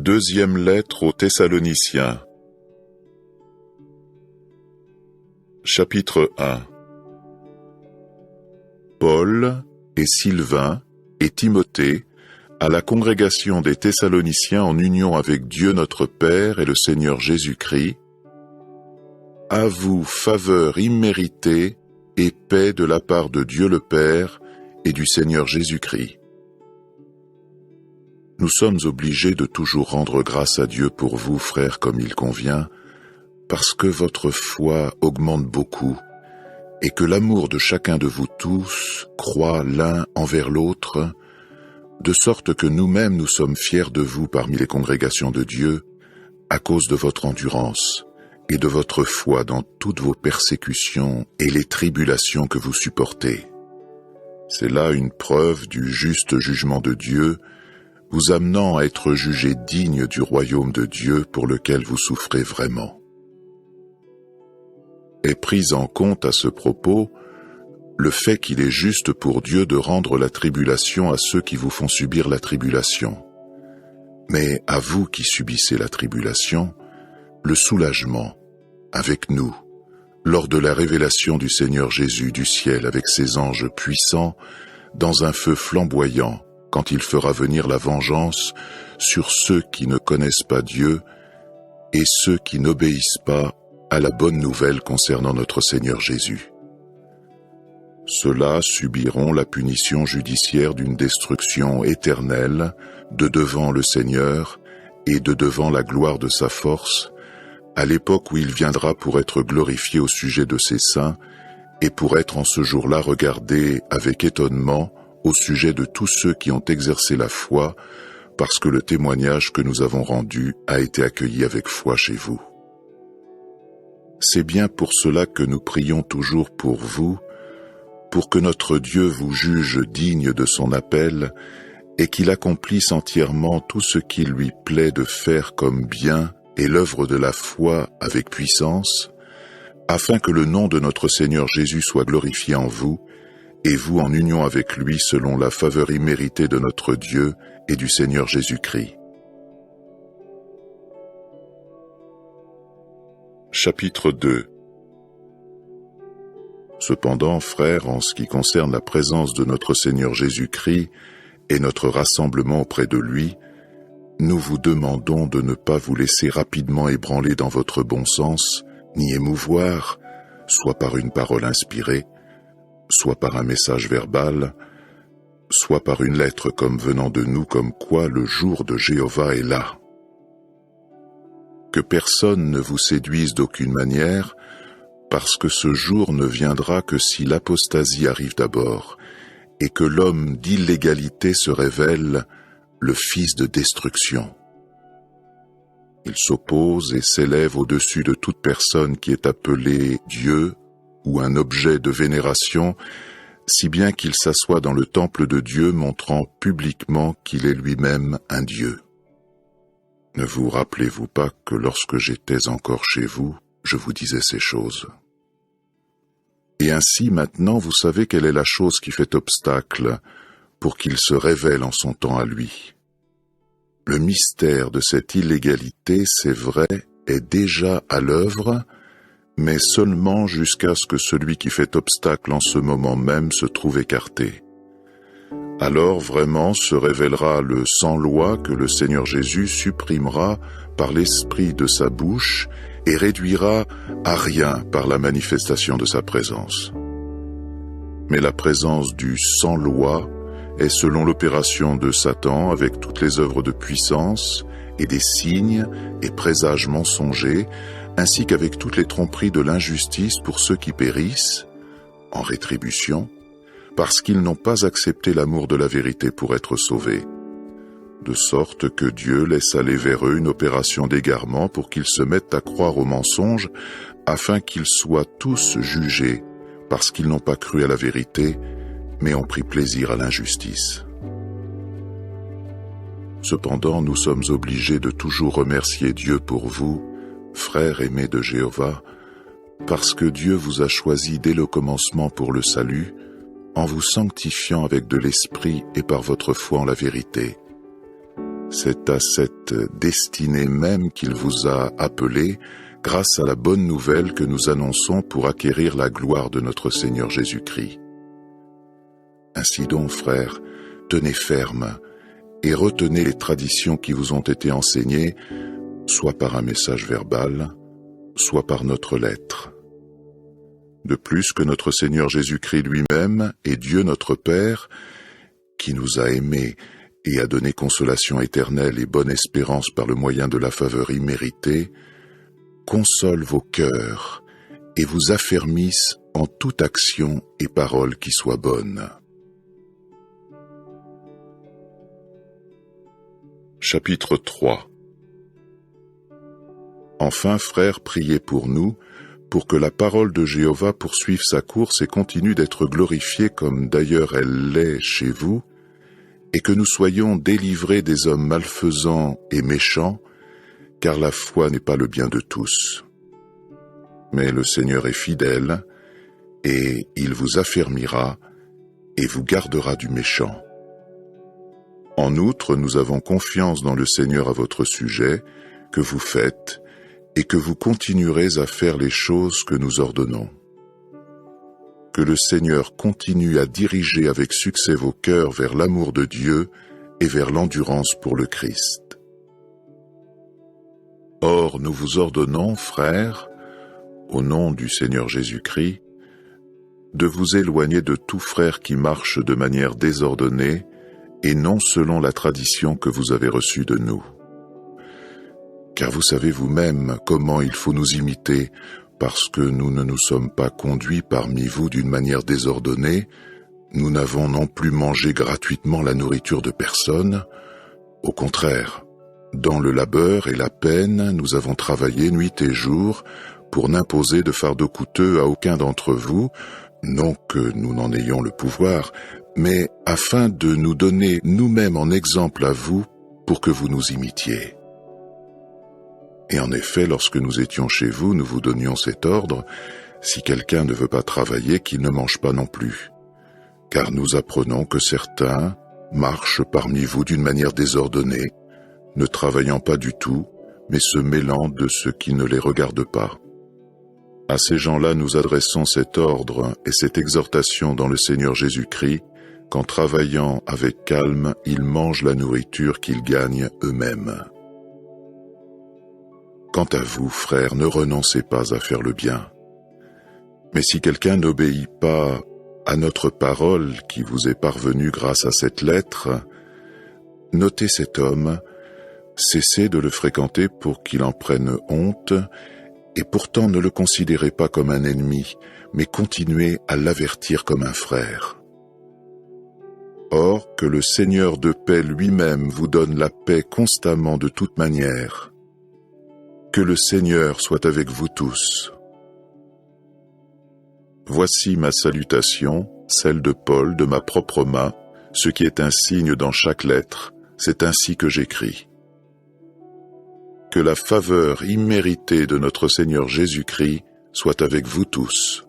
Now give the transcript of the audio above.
Deuxième lettre aux Thessaloniciens. Chapitre 1. Paul et Sylvain et Timothée, à la congrégation des Thessaloniciens en union avec Dieu notre Père et le Seigneur Jésus-Christ, à vous faveur imméritée et paix de la part de Dieu le Père et du Seigneur Jésus-Christ. Nous sommes obligés de toujours rendre grâce à Dieu pour vous, frères, comme il convient, parce que votre foi augmente beaucoup et que l'amour de chacun de vous tous croît l'un envers l'autre, de sorte que nous-mêmes nous sommes fiers de vous parmi les congrégations de Dieu à cause de votre endurance et de votre foi dans toutes vos persécutions et les tribulations que vous supportez. C'est là une preuve du juste jugement de Dieu, vous amenant à être jugés dignes du royaume de Dieu pour lequel vous souffrez vraiment. Est pris en compte à ce propos le fait qu'il est juste pour Dieu de rendre la tribulation à ceux qui vous font subir la tribulation. Mais à vous qui subissez la tribulation, le soulagement, avec nous, lors de la révélation du Seigneur Jésus du ciel avec ses anges puissants, dans un feu flamboyant, quand il fera venir la vengeance sur ceux qui ne connaissent pas Dieu et ceux qui n'obéissent pas à la bonne nouvelle concernant notre Seigneur Jésus. Ceux-là subiront la punition judiciaire d'une destruction éternelle de devant le Seigneur et de devant la gloire de sa force, à l'époque où il viendra pour être glorifié au sujet de ses saints et pour être en ce jour-là regardé avec étonnement au sujet de tous ceux qui ont exercé la foi, parce que le témoignage que nous avons rendu a été accueilli avec foi chez vous. C'est bien pour cela que nous prions toujours pour vous, pour que notre Dieu vous juge digne de son appel et qu'il accomplisse entièrement tout ce qui lui plaît de faire comme bien et l'œuvre de la foi avec puissance, afin que le nom de notre Seigneur Jésus soit glorifié en vous, et vous en union avec lui selon la faveur imméritée de notre Dieu et du Seigneur Jésus-Christ. Chapitre 2. Cependant, frères, en ce qui concerne la présence de notre Seigneur Jésus-Christ et notre rassemblement auprès de lui, nous vous demandons de ne pas vous laisser rapidement ébranler dans votre bon sens, ni émouvoir, soit par une parole inspirée, soit par un message verbal, soit par une lettre comme venant de nous, comme quoi le jour de Jéhovah est là. Que personne ne vous séduise d'aucune manière, parce que ce jour ne viendra que si l'apostasie arrive d'abord, et que l'homme d'illégalité se révèle, le fils de destruction. Il s'oppose et s'élève au-dessus de toute personne qui est appelée Dieu ou un objet de vénération, si bien qu'il s'assoit dans le temple de Dieu, montrant publiquement qu'il est lui-même un Dieu. Ne vous rappelez-vous pas que lorsque j'étais encore chez vous, je vous disais ces choses? Et ainsi maintenant vous savez quelle est la chose qui fait obstacle pour qu'il se révèle en son temps à lui. Le mystère de cette illégalité, c'est vrai, est déjà à l'œuvre, mais seulement jusqu'à ce que celui qui fait obstacle en ce moment même se trouve écarté. Alors vraiment se révélera le sans-loi que le Seigneur Jésus supprimera par l'esprit de sa bouche et réduira à rien par la manifestation de sa présence. Mais la présence du sans-loi est selon l'opération de Satan avec toutes les œuvres de puissance et des signes et présages mensongers, ainsi qu'avec toutes les tromperies de l'injustice pour ceux qui périssent, en rétribution, parce qu'ils n'ont pas accepté l'amour de la vérité pour être sauvés, de sorte que Dieu laisse aller vers eux une opération d'égarement pour qu'ils se mettent à croire aux mensonges, afin qu'ils soient tous jugés, parce qu'ils n'ont pas cru à la vérité, mais ont pris plaisir à l'injustice. Cependant, nous sommes obligés de toujours remercier Dieu pour vous, frères aimés de Jéhovah, parce que Dieu vous a choisi dès le commencement pour le salut, en vous sanctifiant avec de l'esprit et par votre foi en la vérité. C'est à cette destinée même qu'il vous a appelé, grâce à la bonne nouvelle que nous annonçons pour acquérir la gloire de notre Seigneur Jésus-Christ. Ainsi donc, frères, tenez ferme et retenez les traditions qui vous ont été enseignées, soit par un message verbal, soit par notre lettre. De plus que notre Seigneur Jésus-Christ lui-même et Dieu notre Père, qui nous a aimés et a donné consolation éternelle et bonne espérance par le moyen de la faveur imméritée, console vos cœurs et vous affermisse en toute action et parole qui soit bonne. Chapitre 3. Enfin, frères, priez pour nous, pour que la parole de Jéhovah poursuive sa course et continue d'être glorifiée comme d'ailleurs elle l'est chez vous, et que nous soyons délivrés des hommes malfaisants et méchants, car la foi n'est pas le bien de tous. Mais le Seigneur est fidèle, et il vous affermira et vous gardera du méchant. En outre, nous avons confiance dans le Seigneur à votre sujet, que vous faites, et que vous continuerez à faire les choses que nous ordonnons. Que le Seigneur continue à diriger avec succès vos cœurs vers l'amour de Dieu et vers l'endurance pour le Christ. Or, nous vous ordonnons, frères, au nom du Seigneur Jésus-Christ, de vous éloigner de tout frère qui marche de manière désordonnée et non selon la tradition que vous avez reçue de nous. Car vous savez vous-même comment il faut nous imiter, parce que nous ne nous sommes pas conduits parmi vous d'une manière désordonnée, nous n'avons non plus mangé gratuitement la nourriture de personne. Au contraire, dans le labeur et la peine, nous avons travaillé nuit et jour pour n'imposer de fardeau coûteux à aucun d'entre vous, non que nous n'en ayons le pouvoir, mais afin de nous donner nous-mêmes en exemple à vous pour que vous nous imitiez. Et en effet, lorsque nous étions chez vous, nous vous donnions cet ordre, si quelqu'un ne veut pas travailler, qu'il ne mange pas non plus. Car nous apprenons que certains marchent parmi vous d'une manière désordonnée, ne travaillant pas du tout, mais se mêlant de ce qui ne les regarde pas. À ces gens-là, nous adressons cet ordre et cette exhortation dans le Seigneur Jésus-Christ, qu'en travaillant avec calme, ils mangent la nourriture qu'ils gagnent eux-mêmes. Quant à vous, frères, ne renoncez pas à faire le bien. Mais si quelqu'un n'obéit pas à notre parole qui vous est parvenue grâce à cette lettre, notez cet homme, cessez de le fréquenter pour qu'il en prenne honte, et pourtant ne le considérez pas comme un ennemi, mais continuez à l'avertir comme un frère. Or, que le Seigneur de paix lui-même vous donne la paix constamment de toute manière. Que le Seigneur soit avec vous tous. Voici ma salutation, celle de Paul, de ma propre main, ce qui est un signe dans chaque lettre, c'est ainsi que j'écris. Que la faveur imméritée de notre Seigneur Jésus-Christ soit avec vous tous.